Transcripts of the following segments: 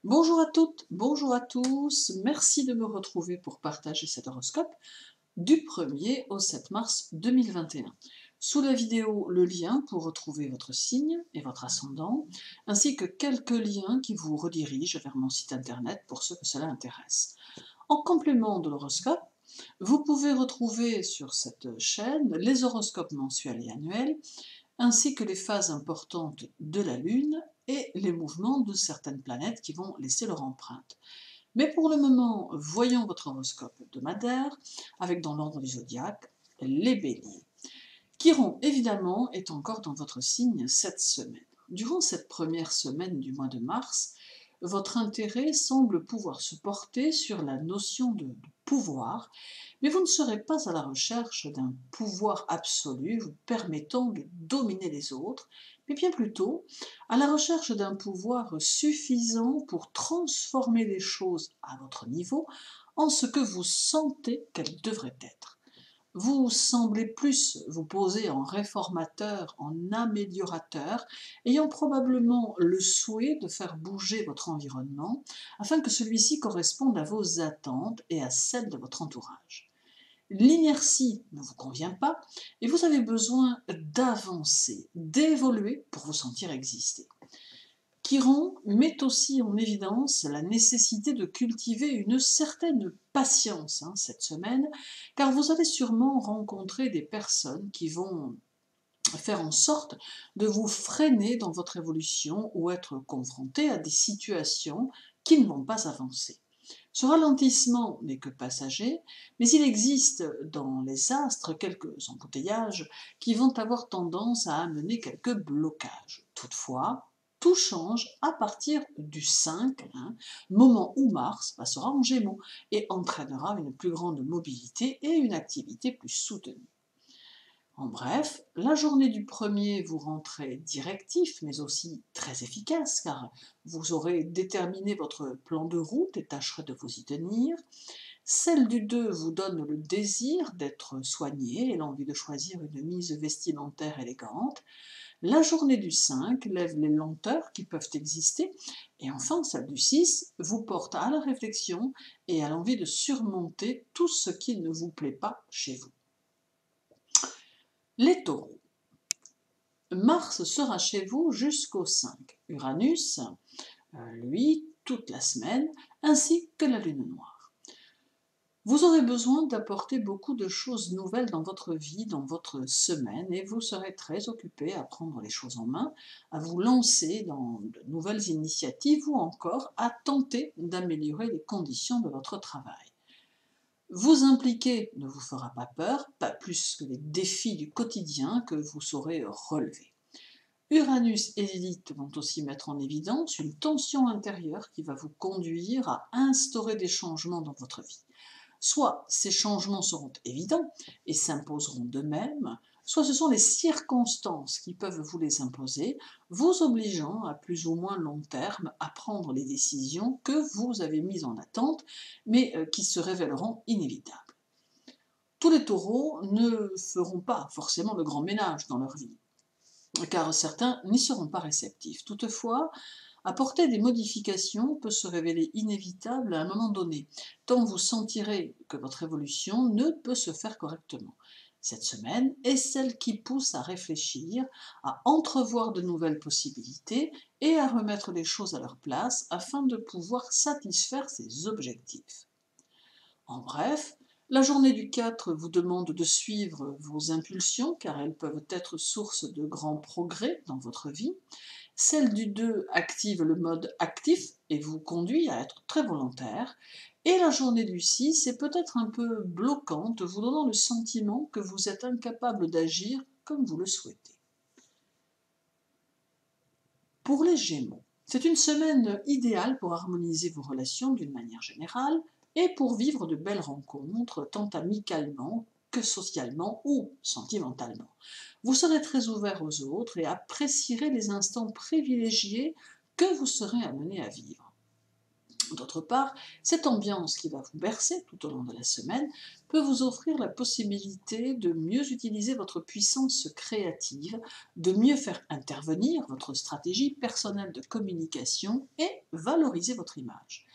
Bonjour à toutes, bonjour à tous, merci de me retrouver pour partager cet horoscope du 1er au 7 mars 2021. Sous la vidéo, le lien pour retrouver votre signe et votre ascendant, ainsi que quelques liens qui vous redirigent vers mon site internet pour ceux que cela intéresse. En complément de l'horoscope, vous pouvez retrouver sur cette chaîne les horoscopes mensuels et annuels, ainsi que les phases importantes de la Lune et les mouvements de certaines planètes qui vont laisser leur empreinte. Mais pour le moment, voyons votre horoscope hebdomadaire, avec dans l'ordre du zodiaque, les béliers. Chiron, évidemment, est encore dans votre signe cette semaine. Durant cette première semaine du mois de mars, votre intérêt semble pouvoir se porter sur la notion de pouvoir, mais vous ne serez pas à la recherche d'un pouvoir absolu vous permettant de dominer les autres, mais bien plutôt à la recherche d'un pouvoir suffisant pour transformer les choses à votre niveau en ce que vous sentez qu'elles devraient être. Vous semblez plus vous poser en réformateur, en améliorateur, ayant probablement le souhait de faire bouger votre environnement afin que celui-ci corresponde à vos attentes et à celles de votre entourage. L'inertie ne vous convient pas et vous avez besoin d'avancer, d'évoluer pour vous sentir exister. Chiron met aussi en évidence la nécessité de cultiver une certaine patience cette semaine, car vous allez sûrement rencontrer des personnes qui vont faire en sorte de vous freiner dans votre évolution ou être confronté à des situations qui ne vont pas avancer. Ce ralentissement n'est que passager, mais il existe dans les astres quelques embouteillages qui vont avoir tendance à amener quelques blocages. Toutefois, tout change à partir du 5, moment où Mars passera en Gémeaux et entraînera une plus grande mobilité et une activité plus soutenue. En bref, la journée du 1er, vous rentrez directif, mais aussi très efficace, car vous aurez déterminé votre plan de route et tâcherez de vous y tenir. Celle du 2 vous donne le désir d'être soigné et l'envie de choisir une mise vestimentaire élégante. La journée du 5 lève les lenteurs qui peuvent exister. Et enfin, celle du 6 vous porte à la réflexion et à l'envie de surmonter tout ce qui ne vous plaît pas chez vous. Les taureaux. Mars sera chez vous jusqu'au 5. Uranus, lui, toute la semaine, ainsi que la lune noire. Vous aurez besoin d'apporter beaucoup de choses nouvelles dans votre vie, dans votre semaine, et vous serez très occupé à prendre les choses en main, à vous lancer dans de nouvelles initiatives ou encore à tenter d'améliorer les conditions de votre travail. Vous impliquer ne vous fera pas peur, pas plus que les défis du quotidien que vous saurez relever. Uranus et Lilith vont aussi mettre en évidence une tension intérieure qui va vous conduire à instaurer des changements dans votre vie. Soit ces changements seront évidents et s'imposeront d'eux-mêmes, soit ce sont les circonstances qui peuvent vous les imposer, vous obligeant à plus ou moins long terme à prendre les décisions que vous avez mises en attente, mais qui se révéleront inévitables. Tous les taureaux ne feront pas forcément le grand ménage dans leur vie, car certains n'y seront pas réceptifs. Toutefois, apporter des modifications peut se révéler inévitable à un moment donné, tant vous sentirez que votre évolution ne peut se faire correctement. Cette semaine est celle qui pousse à réfléchir, à entrevoir de nouvelles possibilités et à remettre les choses à leur place afin de pouvoir satisfaire ses objectifs. En bref, la journée du 4 vous demande de suivre vos impulsions car elles peuvent être source de grands progrès dans votre vie. Celle du 2 active le mode actif et vous conduit à être très volontaire. Et la journée du 6 est peut-être un peu bloquante, vous donnant le sentiment que vous êtes incapable d'agir comme vous le souhaitez. Pour les Gémeaux, c'est une semaine idéale pour harmoniser vos relations d'une manière générale et pour vivre de belles rencontres, tant amicalement que socialement ou sentimentalement. Vous serez très ouvert aux autres et apprécierez les instants privilégiés que vous serez amené à vivre. D'autre part, cette ambiance qui va vous bercer tout au long de la semaine peut vous offrir la possibilité de mieux utiliser votre puissance créative, de mieux faire intervenir votre stratégie personnelle de communication et valoriser votre image.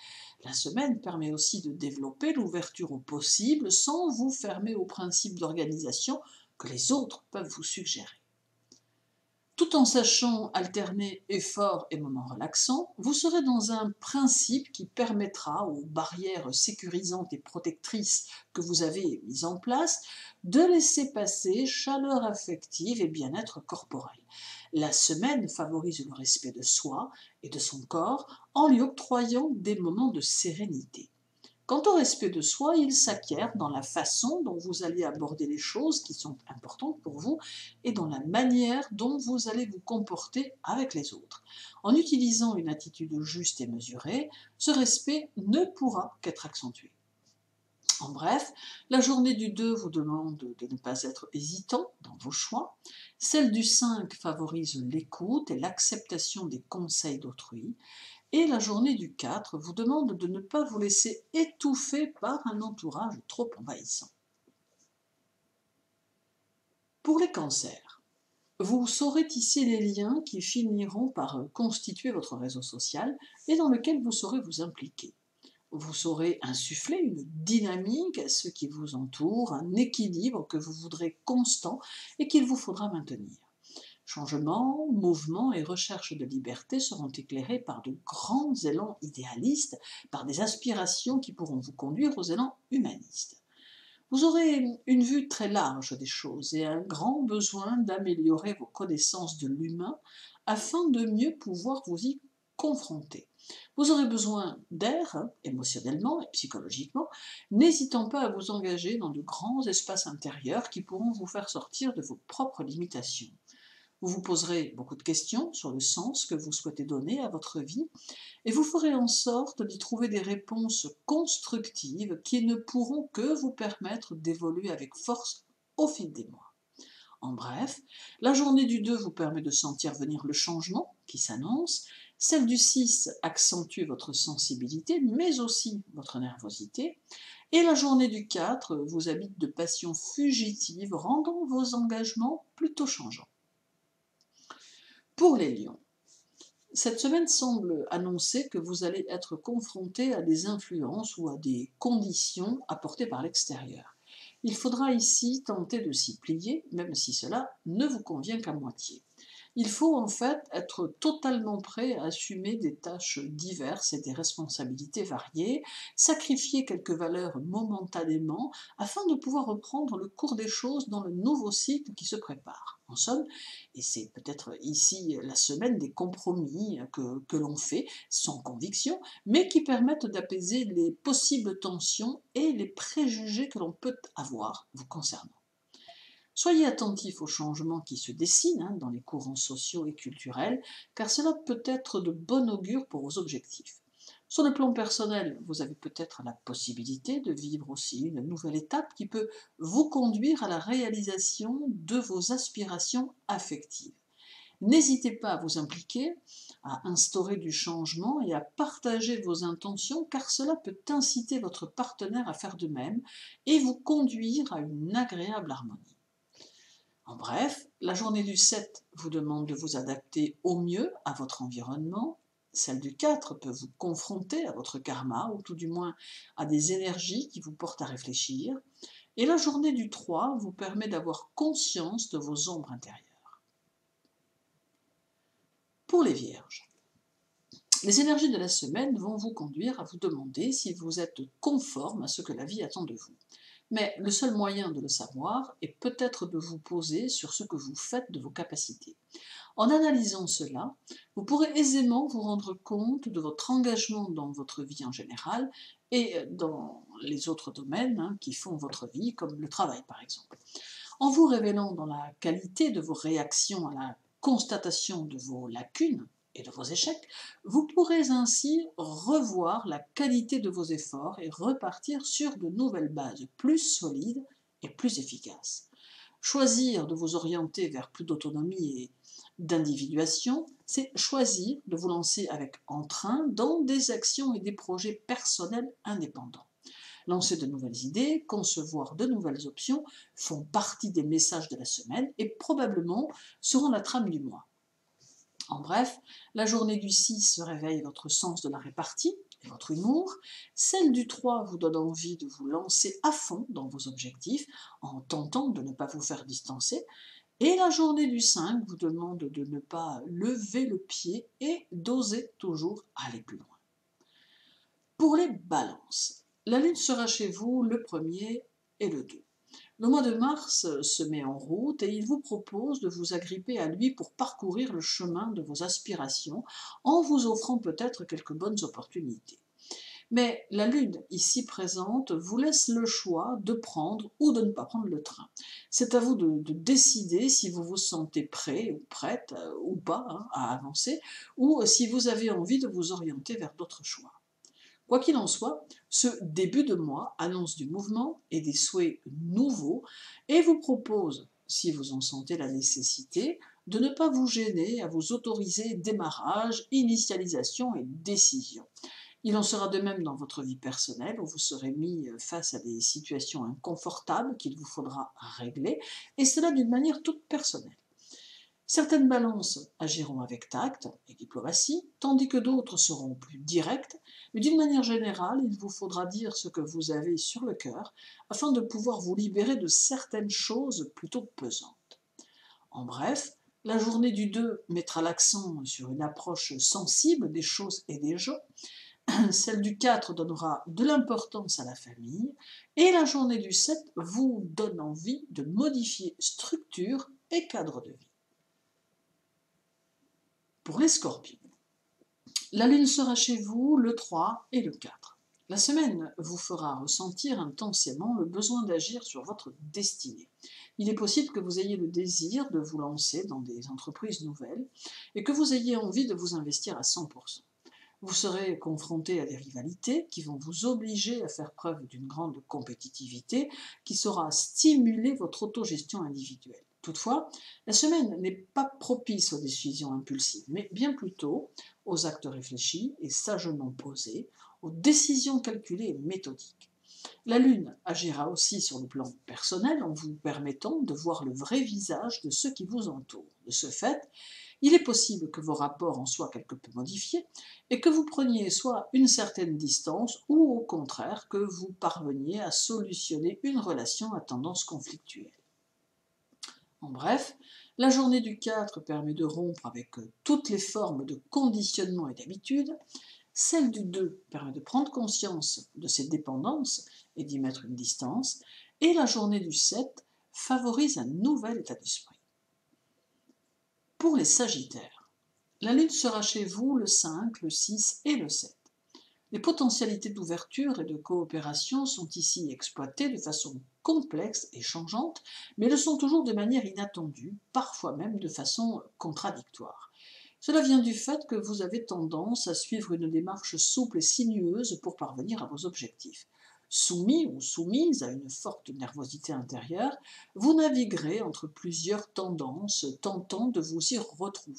La semaine permet aussi de développer l'ouverture au possible sans vous fermer aux principes d'organisation que les autres peuvent vous suggérer. Tout en sachant alterner effort et moments relaxants, vous serez dans un principe qui permettra aux barrières sécurisantes et protectrices que vous avez mises en place de laisser passer chaleur affective et bien-être corporel. La semaine favorise le respect de soi et de son corps en lui octroyant des moments de sérénité. Quant au respect de soi, il s'acquiert dans la façon dont vous allez aborder les choses qui sont importantes pour vous et dans la manière dont vous allez vous comporter avec les autres. En utilisant une attitude juste et mesurée, ce respect ne pourra qu'être accentué. En bref, la journée du 2 vous demande de ne pas être hésitant dans vos choix. Celle du 5 favorise l'écoute et l'acceptation des conseils d'autrui. Et la journée du 4 vous demande de ne pas vous laisser étouffer par un entourage trop envahissant. Pour les cancers, vous saurez tisser les liens qui finiront par constituer votre réseau social et dans lequel vous saurez vous impliquer. Vous saurez insuffler une dynamique à ceux qui vous entourent, un équilibre que vous voudrez constant et qu'il vous faudra maintenir. Changement, mouvement et recherche de liberté seront éclairés par de grands élans idéalistes, par des aspirations qui pourront vous conduire aux élans humanistes. Vous aurez une vue très large des choses et un grand besoin d'améliorer vos connaissances de l'humain afin de mieux pouvoir vous y confronter. Vous aurez besoin d'air, émotionnellement et psychologiquement, n'hésitant pas à vous engager dans de grands espaces intérieurs qui pourront vous faire sortir de vos propres limitations. Vous vous poserez beaucoup de questions sur le sens que vous souhaitez donner à votre vie et vous ferez en sorte d'y trouver des réponses constructives qui ne pourront que vous permettre d'évoluer avec force au fil des mois. En bref, la journée du 2 vous permet de sentir venir le changement qui s'annonce, celle du 6 accentue votre sensibilité mais aussi votre nervosité, et la journée du 4 vous habite de passions fugitives rendant vos engagements plutôt changeants. Pour les lions, cette semaine semble annoncer que vous allez être confronté à des influences ou à des conditions apportées par l'extérieur. Il faudra ici tenter de s'y plier, même si cela ne vous convient qu'à moitié. Il faut en fait être totalement prêt à assumer des tâches diverses et des responsabilités variées, sacrifier quelques valeurs momentanément afin de pouvoir reprendre le cours des choses dans le nouveau cycle qui se prépare. En somme, et c'est peut-être ici la semaine des compromis que l'on fait sans conviction, mais qui permettent d'apaiser les possibles tensions et les préjugés que l'on peut avoir vous concernant. Soyez attentifs aux changements qui se dessinent dans les courants sociaux et culturels, car cela peut être de bon augure pour vos objectifs. Sur le plan personnel, vous avez peut-être la possibilité de vivre aussi une nouvelle étape qui peut vous conduire à la réalisation de vos aspirations affectives. N'hésitez pas à vous impliquer, à instaurer du changement et à partager vos intentions, car cela peut inciter votre partenaire à faire de même et vous conduire à une agréable harmonie. En bref, la journée du 7 vous demande de vous adapter au mieux à votre environnement. Celle du 4 peut vous confronter à votre karma, ou tout du moins à des énergies qui vous portent à réfléchir. Et la journée du 3 vous permet d'avoir conscience de vos ombres intérieures. Pour les vierges, les énergies de la semaine vont vous conduire à vous demander si vous êtes conforme à ce que la vie attend de vous. Mais le seul moyen de le savoir est peut-être de vous poser sur ce que vous faites de vos capacités. En analysant cela, vous pourrez aisément vous rendre compte de votre engagement dans votre vie en général et dans les autres domaines qui font votre vie, comme le travail par exemple. En vous révélant dans la qualité de vos réactions à la constatation de vos lacunes et de vos échecs, vous pourrez ainsi revoir la qualité de vos efforts et repartir sur de nouvelles bases plus solides et plus efficaces. Choisir de vous orienter vers plus d'autonomie et d'individuation, c'est choisir de vous lancer avec entrain dans des actions et des projets personnels indépendants. Lancer de nouvelles idées, concevoir de nouvelles options font partie des messages de la semaine et probablement seront la trame du mois. En bref, la journée du 6 réveille votre sens de la répartie et votre humour. Celle du 3 vous donne envie de vous lancer à fond dans vos objectifs en tentant de ne pas vous faire distancer. Et la journée du 5 vous demande de ne pas lever le pied et d'oser toujours aller plus loin. Pour les balances, la lune sera chez vous le 1er et le 2. Le mois de mars se met en route et il vous propose de vous agripper à lui pour parcourir le chemin de vos aspirations en vous offrant peut-être quelques bonnes opportunités. Mais la lune ici présente vous laisse le choix de prendre ou de ne pas prendre le train. C'est à vous de décider si vous vous sentez prêt ou prête ou pas à avancer ou si vous avez envie de vous orienter vers d'autres choix. Quoi qu'il en soit, ce début de mois annonce du mouvement et des souhaits nouveaux et vous propose, si vous en sentez la nécessité, de ne pas vous gêner à vous autoriser démarrage, initialisation et décision. Il en sera de même dans votre vie personnelle où vous serez mis face à des situations inconfortables qu'il vous faudra régler, et cela d'une manière toute personnelle. Certaines balances agiront avec tact et diplomatie, tandis que d'autres seront plus directes, mais d'une manière générale, il vous faudra dire ce que vous avez sur le cœur afin de pouvoir vous libérer de certaines choses plutôt pesantes. En bref, la journée du 2 mettra l'accent sur une approche sensible des choses et des gens, celle du 4 donnera de l'importance à la famille, et la journée du 7 vous donne envie de modifier structure et cadre de vie. Pour les scorpions, la lune sera chez vous le 3 et le 4. La semaine vous fera ressentir intensément le besoin d'agir sur votre destinée. Il est possible que vous ayez le désir de vous lancer dans des entreprises nouvelles et que vous ayez envie de vous investir à 100%. Vous serez confronté à des rivalités qui vont vous obliger à faire preuve d'une grande compétitivité qui saura stimuler votre autogestion individuelle. Toutefois, la semaine n'est pas propice aux décisions impulsives, mais bien plutôt aux actes réfléchis et sagement posés, aux décisions calculées et méthodiques. La Lune agira aussi sur le plan personnel en vous permettant de voir le vrai visage de ceux qui vous entourent. De ce fait, il est possible que vos rapports en soient quelque peu modifiés et que vous preniez soit une certaine distance ou au contraire que vous parveniez à solutionner une relation à tendance conflictuelle. En bref, la journée du 4 permet de rompre avec toutes les formes de conditionnement et d'habitude. Celle du 2 permet de prendre conscience de ses dépendances et d'y mettre une distance. Et la journée du 7 favorise un nouvel état d'esprit. Pour les Sagittaires, la lune sera chez vous le 5, le 6 et le 7. Les potentialités d'ouverture et de coopération sont ici exploitées de façon complexe et changeante, mais le sont toujours de manière inattendue, parfois même de façon contradictoire. Cela vient du fait que vous avez tendance à suivre une démarche souple et sinueuse pour parvenir à vos objectifs. Soumis ou soumise à une forte nervosité intérieure, vous naviguerez entre plusieurs tendances, tentant de vous y retrouver.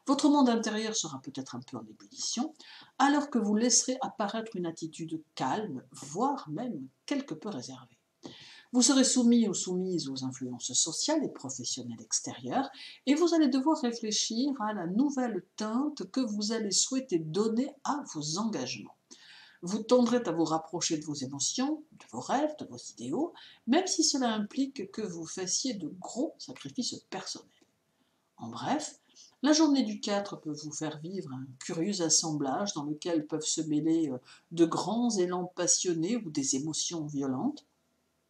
Votre monde intérieur sera peut-être un peu en ébullition, alors que vous laisserez apparaître une attitude calme, voire même quelque peu réservée. Vous serez soumis ou soumise aux influences sociales et professionnelles extérieures, et vous allez devoir réfléchir à la nouvelle teinte que vous allez souhaiter donner à vos engagements. Vous tendrez à vous rapprocher de vos émotions, de vos rêves, de vos idéaux, même si cela implique que vous fassiez de gros sacrifices personnels. En bref, la journée du 4 peut vous faire vivre un curieux assemblage dans lequel peuvent se mêler de grands élans passionnés ou des émotions violentes.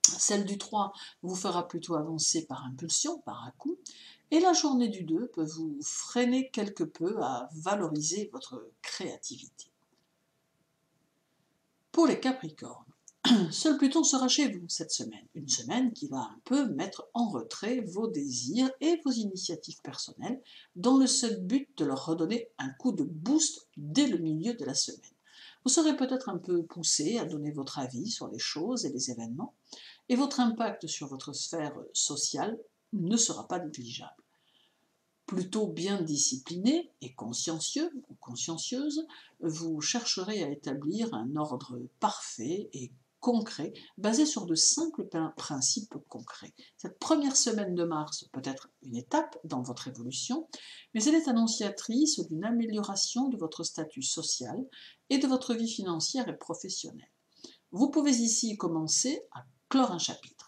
Celle du 3 vous fera plutôt avancer par impulsion, par à-coups, et la journée du 2 peut vous freiner quelque peu à valoriser votre créativité. Pour les Capricornes, seul Pluton sera chez vous cette semaine, une semaine qui va un peu mettre en retrait vos désirs et vos initiatives personnelles dans le seul but de leur redonner un coup de boost dès le milieu de la semaine. Vous serez peut-être un peu poussé à donner votre avis sur les choses et les événements, et votre impact sur votre sphère sociale ne sera pas négligeable. Plutôt bien discipliné et consciencieux ou consciencieuse, vous chercherez à établir un ordre parfait et concret, basé sur de simples principes concrets. Cette première semaine de mars peut être une étape dans votre évolution, mais elle est annonciatrice d'une amélioration de votre statut social et de votre vie financière et professionnelle. Vous pouvez ici commencer à clore un chapitre.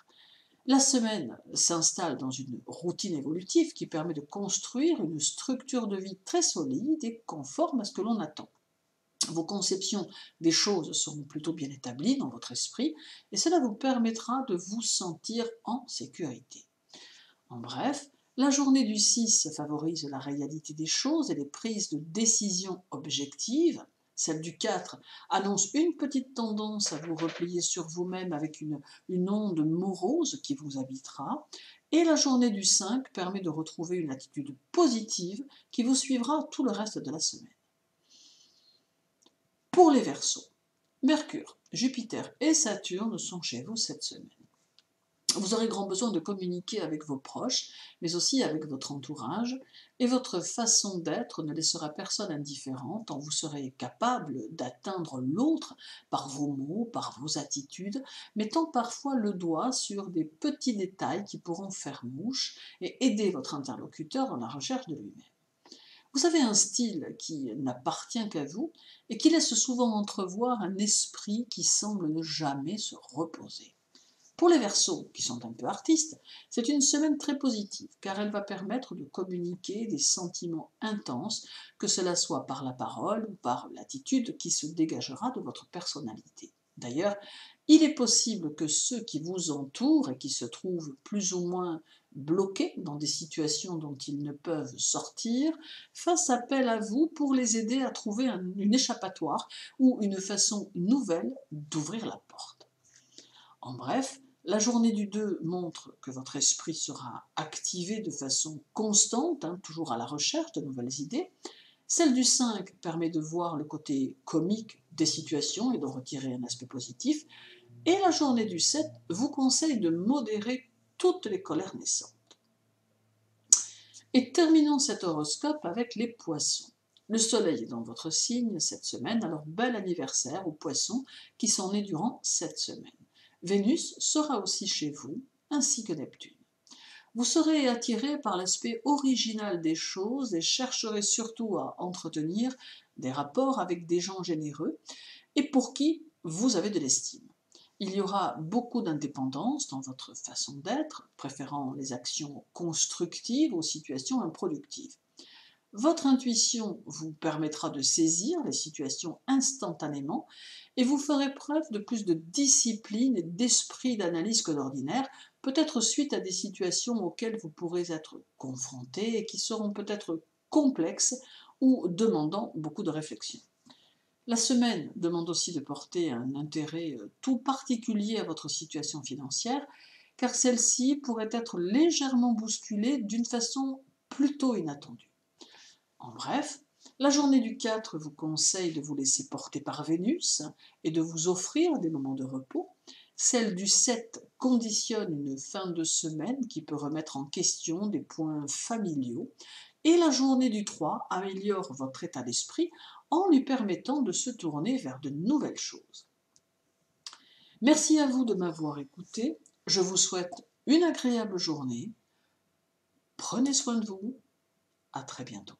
La semaine s'installe dans une routine évolutive qui permet de construire une structure de vie très solide et conforme à ce que l'on attend. Vos conceptions des choses seront plutôt bien établies dans votre esprit et cela vous permettra de vous sentir en sécurité. En bref, la journée du 6 favorise la réalité des choses et les prises de décisions objectives. Celle du 4 annonce une petite tendance à vous replier sur vous-même avec une onde morose qui vous habitera. Et la journée du 5 permet de retrouver une attitude positive qui vous suivra tout le reste de la semaine. Pour les Verseaux, Mercure, Jupiter et Saturne sont chez vous cette semaine. Vous aurez grand besoin de communiquer avec vos proches, mais aussi avec votre entourage, et votre façon d'être ne laissera personne indifférent, tant vous serez capable d'atteindre l'autre par vos mots, par vos attitudes, mettant parfois le doigt sur des petits détails qui pourront faire mouche et aider votre interlocuteur dans la recherche de lui-même. Vous avez un style qui n'appartient qu'à vous et qui laisse souvent entrevoir un esprit qui semble ne jamais se reposer. Pour les Verseaux, qui sont un peu artistes, c'est une semaine très positive, car elle va permettre de communiquer des sentiments intenses, que cela soit par la parole ou par l'attitude qui se dégagera de votre personnalité. D'ailleurs, il est possible que ceux qui vous entourent et qui se trouvent plus ou moins bloqués dans des situations dont ils ne peuvent sortir, fassent appel à vous pour les aider à trouver une échappatoire ou une façon nouvelle d'ouvrir la porte. En bref, la journée du 2 montre que votre esprit sera activé de façon constante, toujours à la recherche de nouvelles idées. Celle du 5 permet de voir le côté comique des situations et d'en retirer un aspect positif. Et la journée du 7 vous conseille de modérer toutes les colères naissantes. Et terminons cet horoscope avec les Poissons. Le soleil est dans votre signe cette semaine, alors bel anniversaire aux Poissons qui sont nés durant cette semaine. Vénus sera aussi chez vous, ainsi que Neptune. Vous serez attiré par l'aspect original des choses et chercherez surtout à entretenir des rapports avec des gens généreux et pour qui vous avez de l'estime. Il y aura beaucoup d'indépendance dans votre façon d'être, préférant les actions constructives aux situations improductives. Votre intuition vous permettra de saisir les situations instantanément et vous ferez preuve de plus de discipline et d'esprit d'analyse que d'ordinaire, peut-être suite à des situations auxquelles vous pourrez être confronté et qui seront peut-être complexes ou demandant beaucoup de réflexion. La semaine demande aussi de porter un intérêt tout particulier à votre situation financière, car celle-ci pourrait être légèrement bousculée d'une façon plutôt inattendue. En bref, la journée du 4 vous conseille de vous laisser porter par Vénus et de vous offrir des moments de repos. Celle du 7 conditionne une fin de semaine qui peut remettre en question des points familiaux. Et la journée du 3 améliore votre état d'esprit en lui permettant de se tourner vers de nouvelles choses. Merci à vous de m'avoir écouté. Je vous souhaite une agréable journée. Prenez soin de vous. À très bientôt.